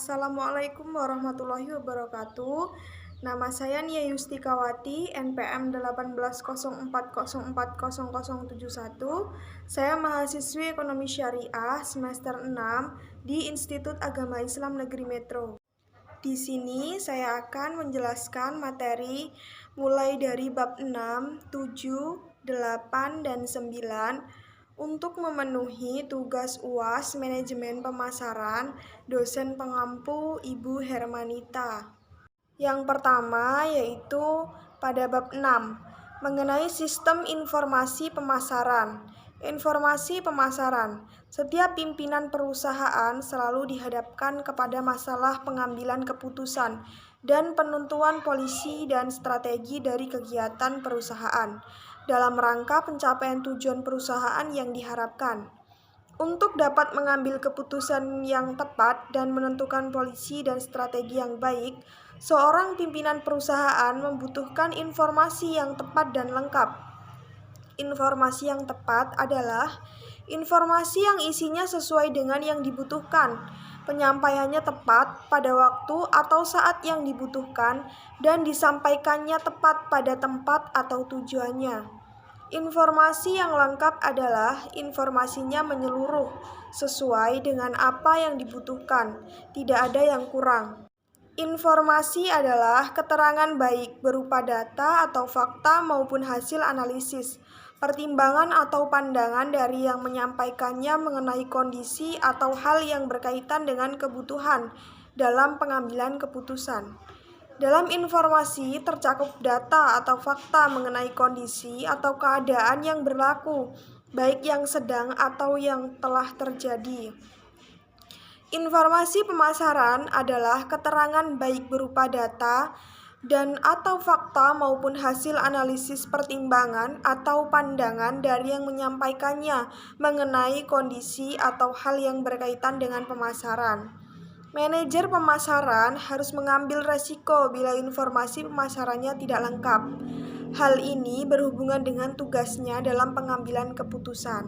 Assalamualaikum warahmatullahi wabarakatuh. Nama saya Nia Yustikawati, NPM 1804040071. Saya mahasiswi Ekonomi Syariah semester 6 di Institut Agama Islam Negeri Metro. Di sini saya akan menjelaskan materi mulai dari bab 6, 7, 8, dan 9 untuk memenuhi tugas UAS Manajemen Pemasaran dosen pengampu Ibu Hermanita. Yang pertama yaitu pada bab 6 mengenai sistem informasi pemasaran. Informasi pemasaran. Setiap pimpinan perusahaan selalu dihadapkan kepada masalah pengambilan keputusan dan penentuan polisi dan strategi dari kegiatan perusahaan dalam rangka pencapaian tujuan perusahaan yang diharapkan. Untuk dapat mengambil keputusan yang tepat dan menentukan polisi dan strategi yang baik, seorang pimpinan perusahaan membutuhkan informasi yang tepat dan lengkap. Informasi yang tepat adalah informasi yang isinya sesuai dengan yang dibutuhkan, penyampaiannya tepat pada waktu atau saat yang dibutuhkan, dan disampaikannya tepat pada tempat atau tujuannya. Informasi yang lengkap adalah informasinya menyeluruh, sesuai dengan apa yang dibutuhkan, tidak ada yang kurang. Informasi adalah keterangan baik berupa data atau fakta maupun hasil analisis, pertimbangan atau pandangan dari yang menyampaikannya mengenai kondisi atau hal yang berkaitan dengan kebutuhan dalam pengambilan keputusan. Dalam informasi tercakup data atau fakta mengenai kondisi atau keadaan yang berlaku, baik yang sedang atau yang telah terjadi. Informasi pemasaran adalah keterangan baik berupa data dan atau fakta maupun hasil analisis pertimbangan atau pandangan dari yang menyampaikannya mengenai kondisi atau hal yang berkaitan dengan pemasaran. Manajer pemasaran harus mengambil resiko bila informasi pemasarannya tidak lengkap. Hal ini berhubungan dengan tugasnya dalam pengambilan keputusan.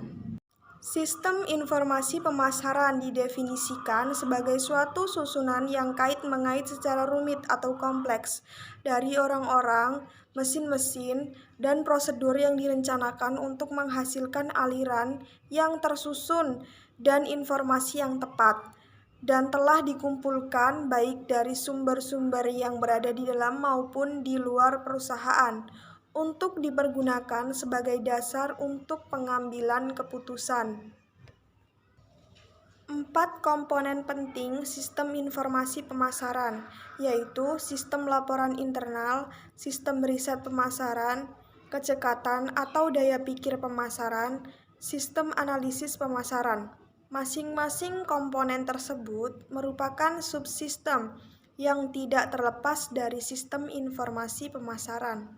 Sistem informasi pemasaran didefinisikan sebagai suatu susunan yang kait-mengait secara rumit atau kompleks dari orang-orang, mesin-mesin, dan prosedur yang direncanakan untuk menghasilkan aliran yang tersusun dan informasi yang tepat, dan telah dikumpulkan baik dari sumber-sumber yang berada di dalam maupun di luar perusahaan untuk dipergunakan sebagai dasar untuk pengambilan keputusan. 4 komponen penting sistem informasi pemasaran, yaitu sistem laporan internal, sistem riset pemasaran, kecekatan atau daya pikir pemasaran, sistem analisis pemasaran. Masing-masing komponen tersebut merupakan subsistem yang tidak terlepas dari sistem informasi pemasaran.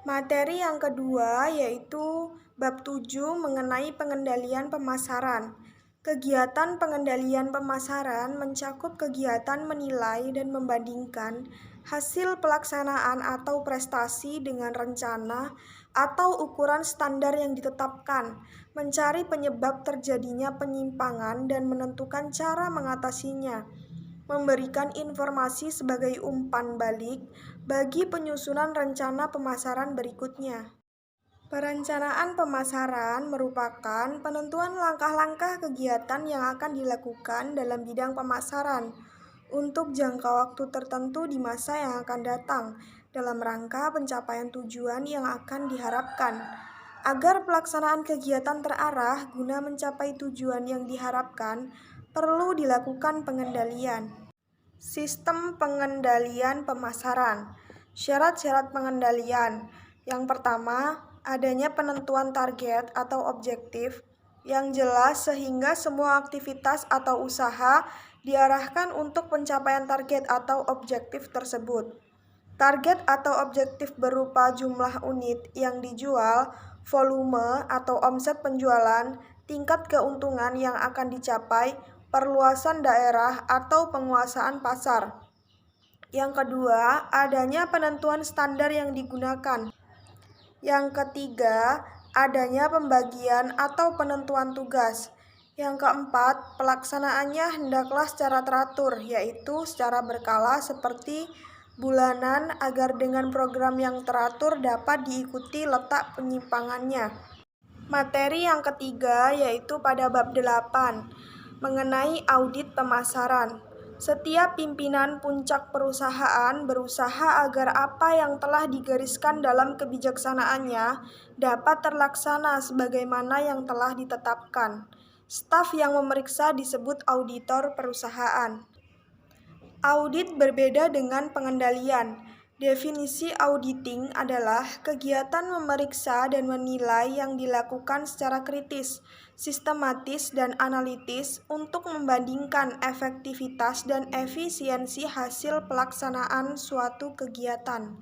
Materi yang kedua yaitu bab 7 mengenai pengendalian pemasaran. Kegiatan pengendalian pemasaran mencakup kegiatan menilai dan membandingkan hasil pelaksanaan atau prestasi dengan rencana atau ukuran standar yang ditetapkan, mencari penyebab terjadinya penyimpangan dan menentukan cara mengatasinya, memberikan informasi sebagai umpan balik bagi penyusunan rencana pemasaran berikutnya. Perencanaan pemasaran merupakan penentuan langkah-langkah kegiatan yang akan dilakukan dalam bidang pemasaran untuk jangka waktu tertentu di masa yang akan datang dalam rangka pencapaian tujuan yang akan diharapkan. Agar pelaksanaan kegiatan terarah guna mencapai tujuan yang diharapkan, perlu dilakukan pengendalian. Sistem pengendalian pemasaran. Syarat-syarat pengendalian. Yang pertama, adanya penentuan target atau objektif yang jelas sehingga semua aktivitas atau usaha diarahkan untuk pencapaian target atau objektif tersebut. Target atau objektif berupa jumlah unit yang dijual, volume atau omset penjualan, tingkat keuntungan yang akan dicapai, perluasan daerah atau penguasaan pasar. Yang kedua, adanya penentuan standar yang digunakan. Yang ketiga, adanya pembagian atau penentuan tugas. Yang keempat, pelaksanaannya hendaklah secara teratur, yaitu secara berkala seperti bulanan agar dengan program yang teratur dapat diikuti letak penyimpangannya. Materi yang ketiga yaitu pada bab 8 mengenai audit pemasaran. Setiap pimpinan puncak perusahaan berusaha agar apa yang telah digariskan dalam kebijaksanaannya dapat terlaksana sebagaimana yang telah ditetapkan. Staf yang memeriksa disebut auditor perusahaan. Audit berbeda dengan pengendalian. Definisi auditing adalah kegiatan memeriksa dan menilai yang dilakukan secara kritis, sistematis, dan analitis untuk membandingkan efektivitas dan efisiensi hasil pelaksanaan suatu kegiatan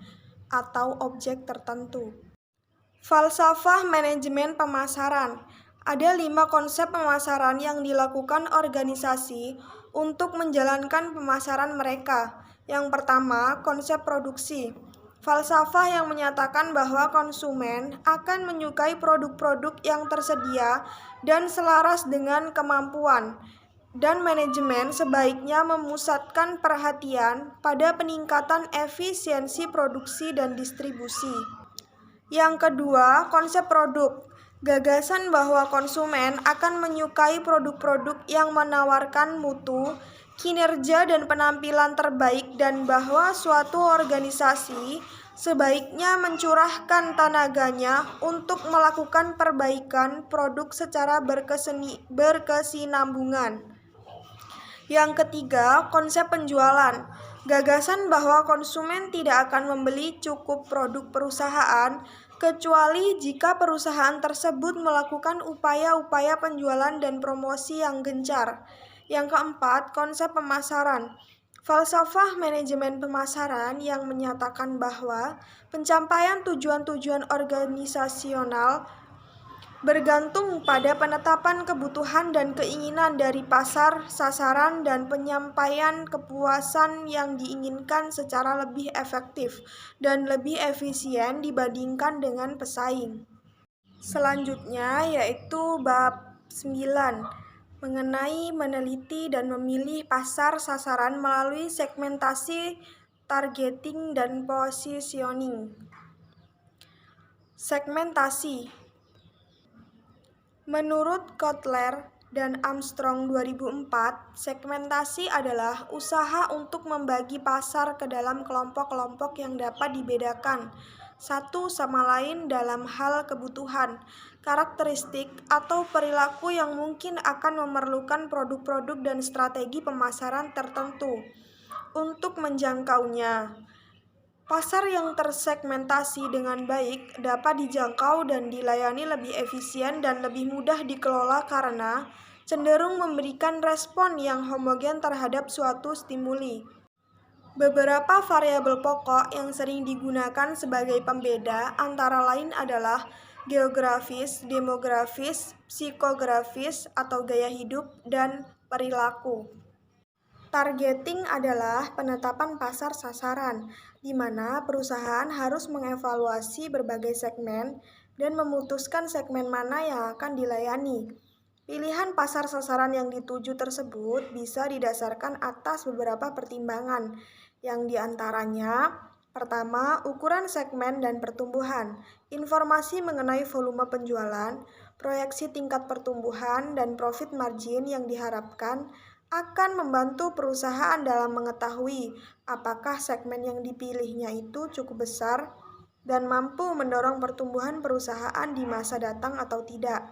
atau objek tertentu. Falsafah manajemen pemasaran. Ada 5 konsep pemasaran yang dilakukan organisasi untuk menjalankan pemasaran mereka. Yang pertama, konsep produksi. Falsafah yang menyatakan bahwa konsumen akan menyukai produk-produk yang tersedia dan selaras dengan kemampuan, dan manajemen sebaiknya memusatkan perhatian pada peningkatan efisiensi produksi dan distribusi. Yang kedua, konsep produk. Gagasan bahwa konsumen akan menyukai produk-produk yang menawarkan mutu, kinerja, dan penampilan terbaik, dan bahwa suatu organisasi sebaiknya mencurahkan tenaganya untuk melakukan perbaikan produk secara berkesinambungan. Yang ketiga, konsep penjualan. Gagasan bahwa konsumen tidak akan membeli cukup produk perusahaan kecuali jika perusahaan tersebut melakukan upaya-upaya penjualan dan promosi yang gencar. Yang keempat, konsep pemasaran. Falsafah manajemen pemasaran yang menyatakan bahwa pencapaian tujuan-tujuan organisasional bergantung pada penetapan kebutuhan dan keinginan dari pasar sasaran dan penyampaian kepuasan yang diinginkan secara lebih efektif dan lebih efisien dibandingkan dengan pesaing. Selanjutnya yaitu bab 9 mengenai meneliti dan memilih pasar sasaran melalui segmentasi, targeting, dan positioning. Segmentasi. Menurut Kotler dan Armstrong 2004, segmentasi adalah usaha untuk membagi pasar ke dalam kelompok-kelompok yang dapat dibedakan satu sama lain dalam hal kebutuhan, karakteristik, atau perilaku yang mungkin akan memerlukan produk-produk dan strategi pemasaran tertentu untuk menjangkaunya. Pasar yang tersegmentasi dengan baik dapat dijangkau dan dilayani lebih efisien dan lebih mudah dikelola karena cenderung memberikan respon yang homogen terhadap suatu stimuli. Beberapa variabel pokok yang sering digunakan sebagai pembeda antara lain adalah geografis, demografis, psikografis atau gaya hidup, dan perilaku. Targeting adalah penetapan pasar sasaran, di mana perusahaan harus mengevaluasi berbagai segmen dan memutuskan segmen mana yang akan dilayani. Pilihan pasar sasaran yang dituju tersebut bisa didasarkan atas beberapa pertimbangan, yang diantaranya: pertama, ukuran segmen dan pertumbuhan, informasi mengenai volume penjualan, proyeksi tingkat pertumbuhan, dan profit margin yang diharapkan akan membantu perusahaan dalam mengetahui apakah segmen yang dipilihnya itu cukup besar dan mampu mendorong pertumbuhan perusahaan di masa datang atau tidak.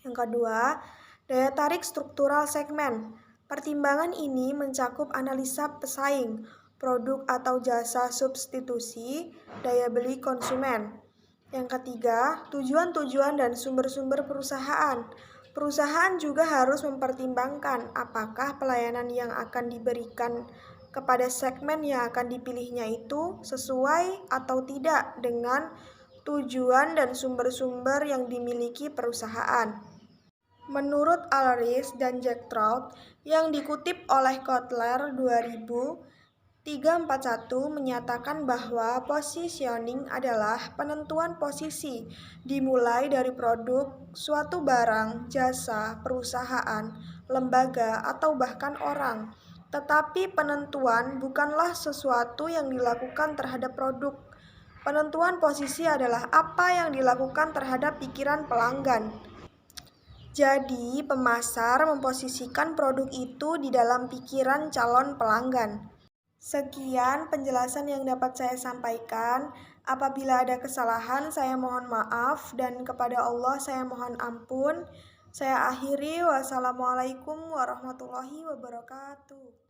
Yang kedua, daya tarik struktural segmen. Pertimbangan ini mencakup analisa pesaing, produk atau jasa substitusi, daya beli konsumen. Yang ketiga, tujuan-tujuan dan sumber-sumber perusahaan. Perusahaan juga harus mempertimbangkan apakah pelayanan yang akan diberikan kepada segmen yang akan dipilihnya itu sesuai atau tidak dengan tujuan dan sumber-sumber yang dimiliki perusahaan. Menurut Ulrich dan Jack Trout yang dikutip oleh Kotler 2000, 341 menyatakan bahwa positioning adalah penentuan posisi dimulai dari produk, suatu barang, jasa, perusahaan, lembaga, atau bahkan orang. Tetapi penentuan bukanlah sesuatu yang dilakukan terhadap produk. Penentuan posisi adalah apa yang dilakukan terhadap pikiran pelanggan. Jadi, pemasar memposisikan produk itu di dalam pikiran calon pelanggan. Sekian penjelasan yang dapat saya sampaikan. Apabila ada kesalahan, saya mohon maaf, dan kepada Allah saya mohon ampun. Saya akhiri. Wassalamualaikum warahmatullahi wabarakatuh.